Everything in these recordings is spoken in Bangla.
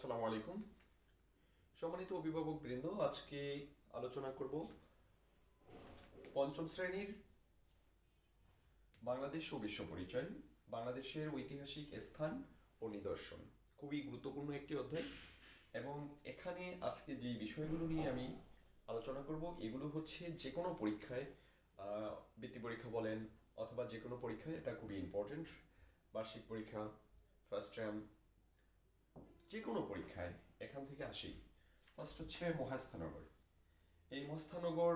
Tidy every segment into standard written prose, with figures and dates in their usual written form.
আসসালামু আলাইকুম। সম্মানিত অভিভাবক বৃন্দ, আজকে আলোচনা করব পঞ্চম শ্রেণীর বাংলাদেশ ও বিশ্ব পরিচয়, বাংলাদেশের ঐতিহাসিক স্থান ও নিদর্শন। খুবই গুরুত্বপূর্ণ একটি অধ্যায় এবং এখানে আজকে যে বিষয়গুলো নিয়ে আমি আলোচনা করব এগুলো হচ্ছে যে কোনো পরীক্ষায়, বৃত্তি পরীক্ষা বলেন অথবা যে কোনো পরীক্ষায় এটা খুবই ইম্পর্টেন্ট। বার্ষিক পরীক্ষা, ফার্স্ট টার্ম, যে কোনো পরীক্ষায় এখান থেকে আসি। ফার্স্ট হচ্ছে মহাস্থানগর। এই মহাস্থানগর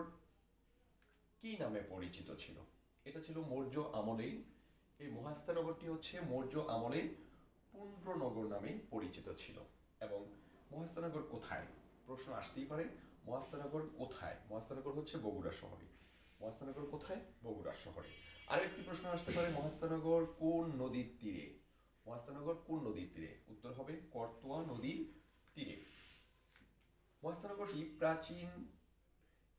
কি নামে পরিচিত ছিল? এটা ছিল মৌর্য আমলেই। এই মহাস্থানগরটি হচ্ছে মৌর্য আমলে পুণ্ড্রনগর নামে পরিচিত ছিল। এবং মহাস্থানগর কোথায় প্রশ্ন আসতেই পারে। মহাস্থানগর কোথায়? মহাস্থানগর হচ্ছে বগুড়া শহরে। মহাস্থানগর কোথায়? বগুড়া শহরে। আরো একটি প্রশ্ন আসতে পারে, মহাস্থানগর কোন নদীর তীরে? মহাস্থানগর কোন নদীর তীরে? উত্তর হবে করতোয়া নদীর তীরে। মহাস্থানগরটি প্রাচীন।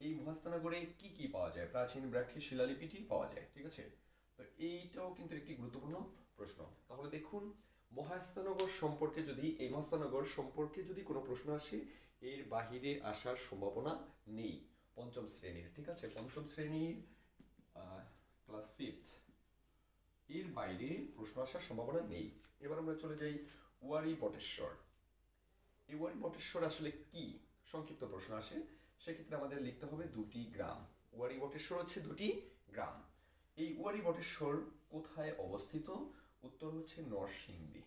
এই মহাস্থানগরে কি কি পাওয়া যায়? প্রাচীন ব্রাহ্মী শিলালিপিটি পাওয়া যায়, ঠিক আছে। তো এইটাও কিন্তু একটি গুরুত্বপূর্ণ প্রশ্ন। তাহলে দেখুন, মহাস্থানগর সম্পর্কে যদি, এই মহাস্থানগর সম্পর্কে যদি কোনো প্রশ্ন আসে, এর বাহিরে আসার সম্ভাবনা নেই পঞ্চম শ্রেণীর, ঠিক আছে। পঞ্চম শ্রেণীর ক্লাস 5 এর বাইরে প্রশ্ন আসার সম্ভাবনা নেই। এবার আমরা চলে যাই ওয়ারী বটেশ্বর। এই ওয়ারী বটেশ্বর আসলে কি? সংক্ষিপ্ত প্রশ্ন আসে, সেক্ষেত্রে আমাদের লিখতে হবে দুটি গ্রাম। ওয়ারী বটেশ্বর হচ্ছে দুটি গ্রাম। এই ওয়ারী বটেশ্বর কোথায় অবস্থিত? উত্তর হচ্ছে নরসিংদী।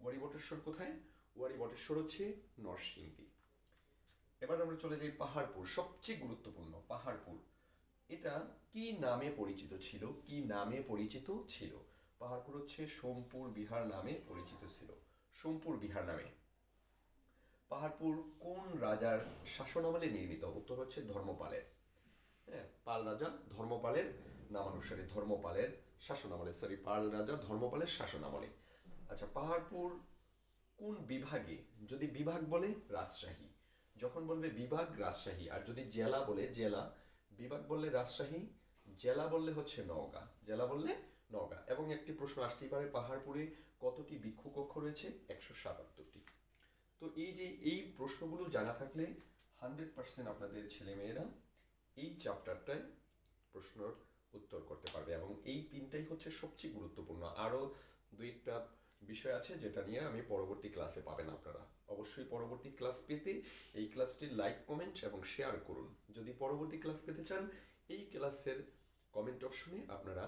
ওয়ারী বটেশ্বর কোথায়? ওয়ারী বটেশ্বর হচ্ছে নরসিংদী। এবার আমরা চলে যাই পাহাড়পুর। সবচেয়ে গুরুত্বপূর্ণ পাহাড়পুর, এটা কি নামে পরিচিত ছিল? কি নামে পরিচিত ছিল? পাহাড়পুর হচ্ছে সোমপুর বিহার নামে পরিচিত ছিল। সোমপুর বিহার নামে। পাহাড়পুর কোন রাজার শাসনামলে নির্মিত? উত্তর হচ্ছে ধর্মপালের। হ্যাঁ, পাল রাজা ধর্মপালের নামানুসারে, ধর্মপালের শাসনামলে, পাল রাজা ধর্মপালের শাসনামলে। আচ্ছা, পাহাড়পুর কোন বিভাগে? যদি বিভাগ বলে রাজশাহী, যখন বলবে বিভাগ রাজশাহী। আর যদি জেলা বলে জেলা। বিভাগ বললে রাজশাহী, জেলা বললে হচ্ছে নওগাঁ। জেলা বললে নওগাঁ। এবং একটি প্রশ্ন আসতেই পারে, পাহাড়পুরে কতটি ভিক্ষুকক্ষ রয়েছে? 177টি। তো এই যে এই প্রশ্নগুলো জানা থাকলে 100% আপনাদের ছেলেমেয়েরা এই চ্যাপ্টারটায় প্রশ্নের উত্তর করতে পারবে। এবং এই তিনটাই হচ্ছে সবচেয়ে গুরুত্বপূর্ণ। আরও দুই একটা বিষয় আছে যেটা নিয়ে আমি পরবর্তী ক্লাসে পাবেন আপনারা। অবশ্যই পরবর্তী ক্লাস পেতে এই ক্লাসটি লাইক, কমেন্ট এবং শেয়ার করুন। যদি পরবর্তী ক্লাস পেতে চান, এই ক্লাসের কমেন্ট অপশনে আপনারা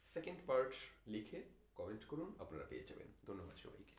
সেকেন্ড পার্ট লিখে কমেন্ট করুন, আপনারা পেয়ে যাবেন। ধন্যবাদ সবাইকে।